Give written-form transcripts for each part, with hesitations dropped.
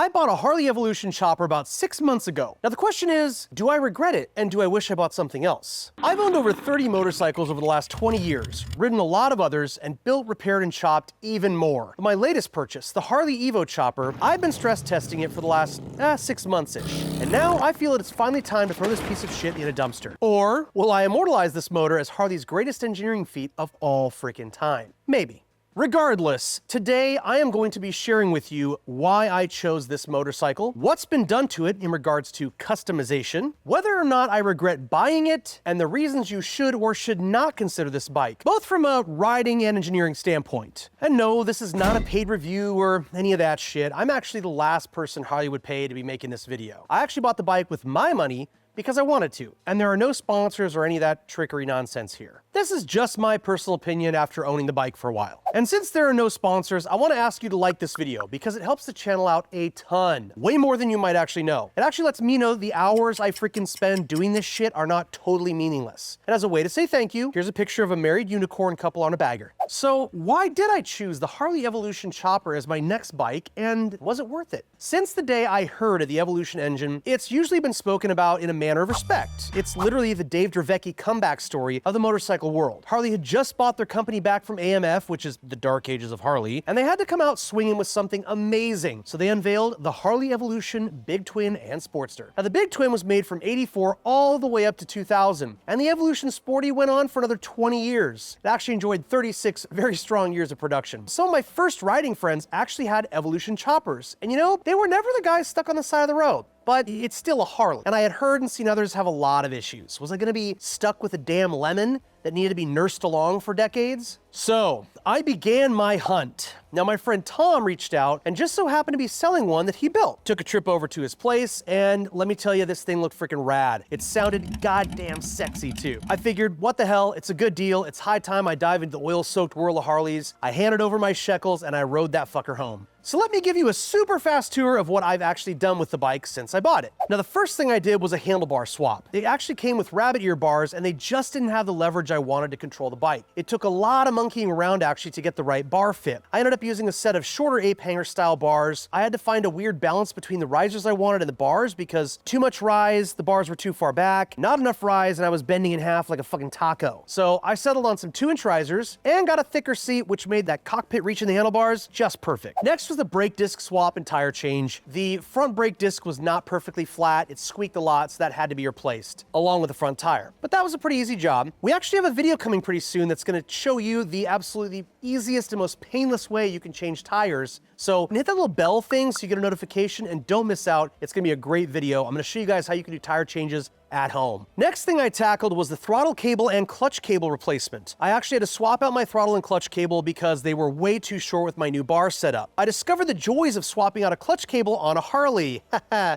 I bought a Harley Evolution chopper about 6 months ago. Now the question is, do I regret it and do I wish I bought something else? I've owned over 30 motorcycles over the last 20 years, ridden a lot of others, and built, repaired, and chopped even more. But my latest purchase, the Harley Evo chopper, I've been stress testing it for the last 6 months-ish. And now I feel that it's finally time to throw this piece of shit in a dumpster. Or will I immortalize this motor as Harley's greatest engineering feat of all freaking time? Maybe. Regardless, today I am going to be sharing with you why I chose this motorcycle, what's been done to it in regards to customization, whether or not I regret buying it, and the reasons you should or should not consider this bike, both from a riding and engineering standpoint. And no, this is not a paid review or any of that shit. I'm actually the last person Harley would pay to be making this video. I actually bought the bike with my money because I wanted to, and there are no sponsors or any of that trickery nonsense here. This is just my personal opinion after owning the bike for a while. And since there are no sponsors, I want to ask you to like this video because it helps the channel out a ton. Way more than you might actually know. It actually lets me know the hours I freaking spend doing this shit are not totally meaningless. And as a way to say thank you, here's a picture of a married unicorn couple on a bagger. So why did I choose the Harley Evolution chopper as my next bike, and was it worth it? Since the day I heard of the Evolution engine, it's usually been spoken about in a manner of respect. It's literally the Dave Dravecky comeback story of the motorcycle world. Harley had just bought their company back from AMF, which is the dark ages of Harley, and they had to come out swinging with something amazing. So they unveiled the Harley Evolution Big Twin and Sportster. Now the Big Twin was made from '84 all the way up to 2000, and the Evolution Sporty went on for another 20 years. It actually enjoyed 36 very strong years of production. Some of my first riding friends actually had Evolution choppers, and you know, they were never the guys stuck on the side of the road. But it's still a Harley, and I had heard and seen others have a lot of issues. Was I gonna be stuck with a damn lemon that needed to be nursed along for decades? So I began my hunt. Now my friend Tom reached out and just so happened to be selling one that he built. Took a trip over to his place, and let me tell you, this thing looked freaking rad. It sounded goddamn sexy too. I figured, what the hell, it's a good deal. It's high time I dive into the oil-soaked whirl of Harleys. I handed over my shekels and I rode that fucker home. So let me give you a super fast tour of what I've actually done with the bike since I bought it. Now the first thing I did was a handlebar swap. They actually came with rabbit ear bars and they just didn't have the leverage I wanted to control the bike. It took a lot of monkeying around actually to get the right bar fit. I ended up using a set of shorter ape hanger style bars. I had to find a weird balance between the risers I wanted and the bars because too much rise, the bars were too far back, not enough rise, and I was bending in half like a fucking taco. So I settled on some 2-inch risers and got a thicker seat, which made that cockpit reach in the handlebars just perfect. Next was the brake disc swap and tire change. The front brake disc was not perfectly flat. It squeaked a lot, so that had to be replaced, along with the front tire. But that was a pretty easy job. We actually have a video coming pretty soon that's gonna show you the absolutely easiest and most painless way you can change tires. So hit that little bell thing so you get a notification and don't miss out. It's gonna be a great video. I'm gonna show you guys how you can do tire changes at home. Next thing I tackled was the throttle cable and clutch cable replacement. I actually had to swap out my throttle and clutch cable because they were way too short with my new bar setup. I discovered the joys of swapping out a clutch cable on a Harley.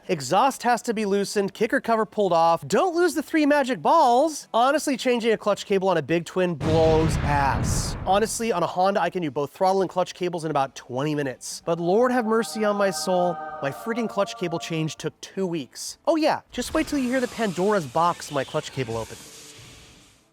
Exhaust has to be loosened, kicker cover pulled off. Don't lose the 3 magic balls. Honestly, changing a clutch cable on a Big Twin blows ass. Honestly, on a Honda, I can do both throttle and clutch cables in about 20 minutes. But Lord have mercy on my soul, my freaking clutch cable change took 2 weeks. Oh yeah, just wait till you hear the Pandora's box my clutch cable open.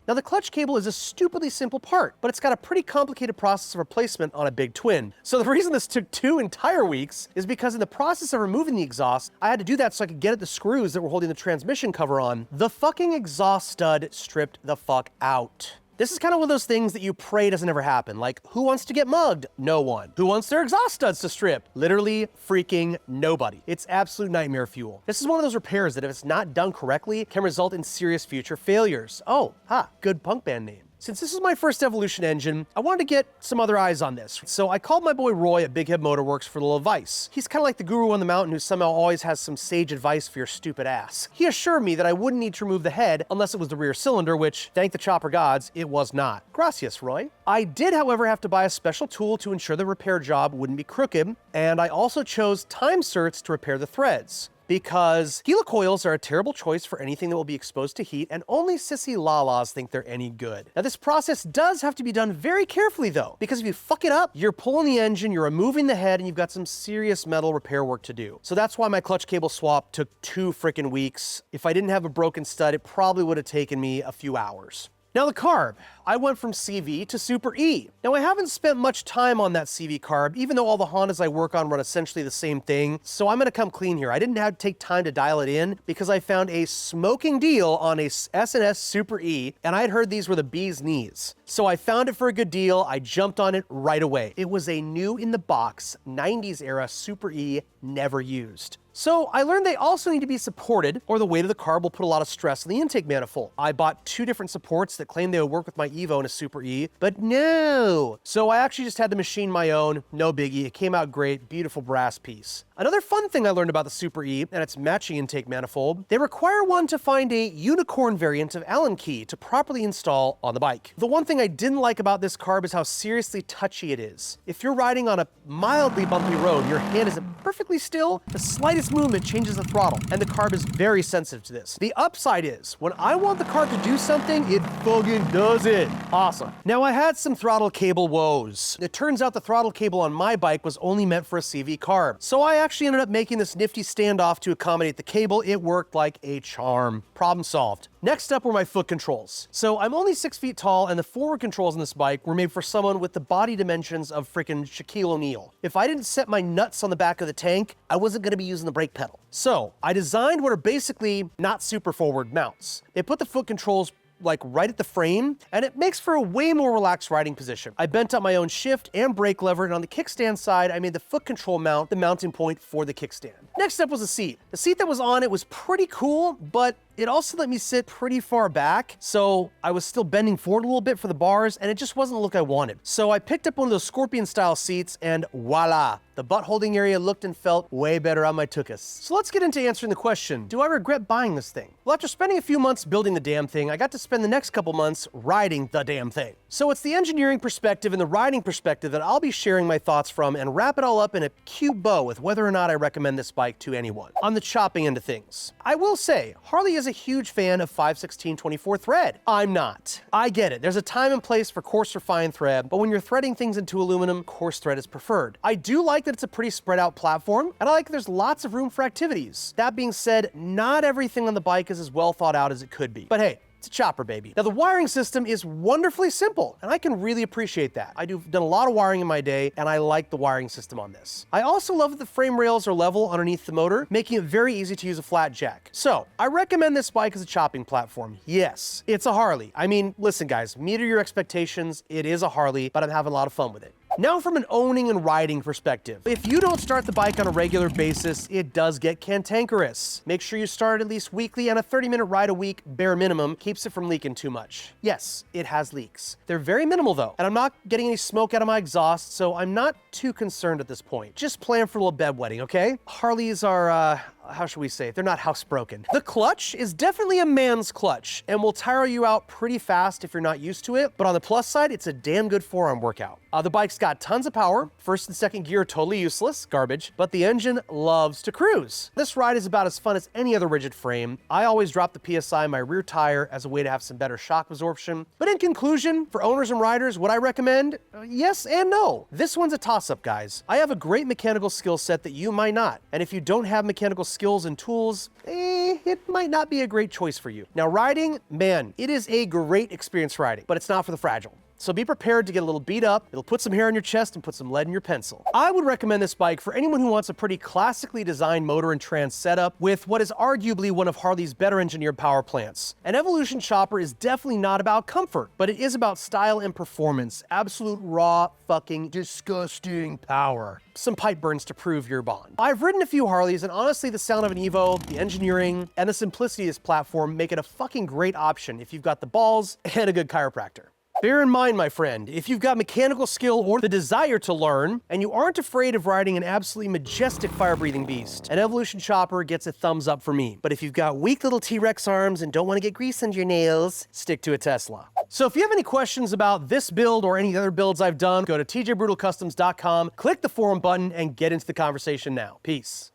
Now the clutch cable is a stupidly simple part, but it's got a pretty complicated process of replacement on a Big Twin. So the reason this took 2 entire weeks is because in the process of removing the exhaust, I had to do that so I could get at the screws that were holding the transmission cover on. The fucking exhaust stud stripped the fuck out. This is kind of one of those things that you pray doesn't ever happen. Like, who wants to get mugged? No one. Who wants their exhaust studs to strip? Literally freaking nobody. It's absolute nightmare fuel. This is one of those repairs that if it's not done correctly, can result in serious future failures. Oh, good punk band name. Since this is my first Evolution engine, I wanted to get some other eyes on this. So I called my boy Roy at Big Head Motorworks for a little advice. He's kind of like the guru on the mountain who somehow always has some sage advice for your stupid ass. He assured me that I wouldn't need to remove the head unless it was the rear cylinder, which, thank the chopper gods, it was not. Gracias, Roy. I did, however, have to buy a special tool to ensure the repair job wouldn't be crooked, and I also chose time certs to repair the threads. Because helicoils are a terrible choice for anything that will be exposed to heat, and only sissy lalas think they're any good. Now this process does have to be done very carefully though, because if you fuck it up, you're pulling the engine, you're removing the head, and you've got some serious metal repair work to do. So that's why my clutch cable swap took 2 freaking weeks. If I didn't have a broken stud, it probably would have taken me a few hours. Now the carb. I went from CV to Super E. Now I haven't spent much time on that CV carb, even though all the Hondas I work on run essentially the same thing, so I'm gonna come clean here. I didn't have to take time to dial it in because I found a smoking deal on a S&S Super E, and I had heard these were the bee's knees. So I found it for a good deal, I jumped on it right away. It was a new in the box, 90s era Super E, never used. So I learned they also need to be supported, or the weight of the carb will put a lot of stress on the intake manifold. I bought 2 different supports that claimed they would work with my Evo and a Super E, but no. So I actually just had to machine my own, no biggie. It came out great, beautiful brass piece. Another fun thing I learned about the Super E and its matching intake manifold, they require one to find a unicorn variant of Allen key to properly install on the bike. The one thing I didn't like about this carb is how seriously touchy it is. If you're riding on a mildly bumpy road, your hand isn't perfectly still, the slightest movement changes the throttle, and the carb is very sensitive to this. The upside is, when I want the carb to do something, it fucking does it. Awesome. Now I had some throttle cable woes. It turns out the throttle cable on my bike was only meant for a CV carb. So I actually ended up making this nifty standoff to accommodate the cable. It worked like a charm. Problem solved. Next up were my foot controls. So I'm only 6 feet tall, and the forward controls on this bike were made for someone with the body dimensions of freaking Shaquille O'Neal. If I didn't set my nuts on the back of the tank, I wasn't gonna be using the brake pedal. So I designed what are basically not super forward mounts. They put the foot controls like right at the frame, and it makes for a way more relaxed riding position. I bent up my own shift and brake lever, and on the kickstand side, I made the foot control mount the mounting point for the kickstand. Next up was the seat. The seat that was on it was pretty cool, but it also let me sit pretty far back, so I was still bending forward a little bit for the bars, and it just wasn't the look I wanted. So I picked up one of those Scorpion-style seats, and voila! The butt holding area looked and felt way better on my tuchus. So let's get into answering the question, do I regret buying this thing? Well, after spending a few months building the damn thing, I got to spend the next couple months riding the damn thing. So it's the engineering perspective and the riding perspective that I'll be sharing my thoughts from and wrap it all up in a cute bow with whether or not I recommend this bike to anyone. On the chopping end of things, I will say, Harley is a huge fan of 5/16/24 thread. I'm not. I get it. There's a time and place for coarse or fine thread, but when you're threading things into aluminum, coarse thread is preferred. I do like that it's a pretty spread out platform, and I like there's lots of room for activities. That being said, not everything on the bike is as well thought out as it could be. But hey, it's a chopper, baby. Now, the wiring system is wonderfully simple, and I can really appreciate that. I've done a lot of wiring in my day, and I like the wiring system on this. I also love that the frame rails are level underneath the motor, making it very easy to use a flat jack. So, I recommend this bike as a chopping platform. Yes, it's a Harley. I mean, listen guys, meet your expectations. It is a Harley, but I'm having a lot of fun with it. Now from an owning and riding perspective, if you don't start the bike on a regular basis, it does get cantankerous. Make sure you start at least weekly, and a 30-minute ride a week, bare minimum, keeps it from leaking too much. Yes, it has leaks. They're very minimal though, and I'm not getting any smoke out of my exhaust, so I'm not too concerned at this point. Just plan for a little bedwetting, okay? Harleys are, how should we say it? They're not housebroken. The clutch is definitely a man's clutch and will tire you out pretty fast if you're not used to it, but on the plus side, it's a damn good forearm workout. The bike's got tons of power. First and second gear totally useless, garbage, but the engine loves to cruise. This ride is about as fun as any other rigid frame. I always drop the PSI in my rear tire as a way to have some better shock absorption. But in conclusion, for owners and riders, would I recommend? Yes and no. This one's a toss-up, guys. I have a great mechanical skill set that you might not, and if you don't have mechanical skills and tools, it might not be a great choice for you. Now riding, man, it is a great experience riding, but it's not for the fragile. So be prepared to get a little beat up. It'll put some hair on your chest and put some lead in your pencil. I would recommend this bike for anyone who wants a pretty classically designed motor and trans setup with what is arguably one of Harley's better engineered power plants. An Evolution chopper is definitely not about comfort, but it is about style and performance. Absolute raw, fucking disgusting power. Some pipe burns to prove your bond. I've ridden a few Harleys, and honestly, the sound of an Evo, the engineering, and the simplicity of this platform make it a fucking great option if you've got the balls and a good chiropractor. Bear in mind, my friend, if you've got mechanical skill or the desire to learn, and you aren't afraid of riding an absolutely majestic fire-breathing beast, an Evolution chopper gets a thumbs up for me. But if you've got weak little T-Rex arms and don't want to get grease under your nails, stick to a Tesla. So if you have any questions about this build or any other builds I've done, go to tjbrutalcustoms.com, click the forum button, and get into the conversation now. Peace.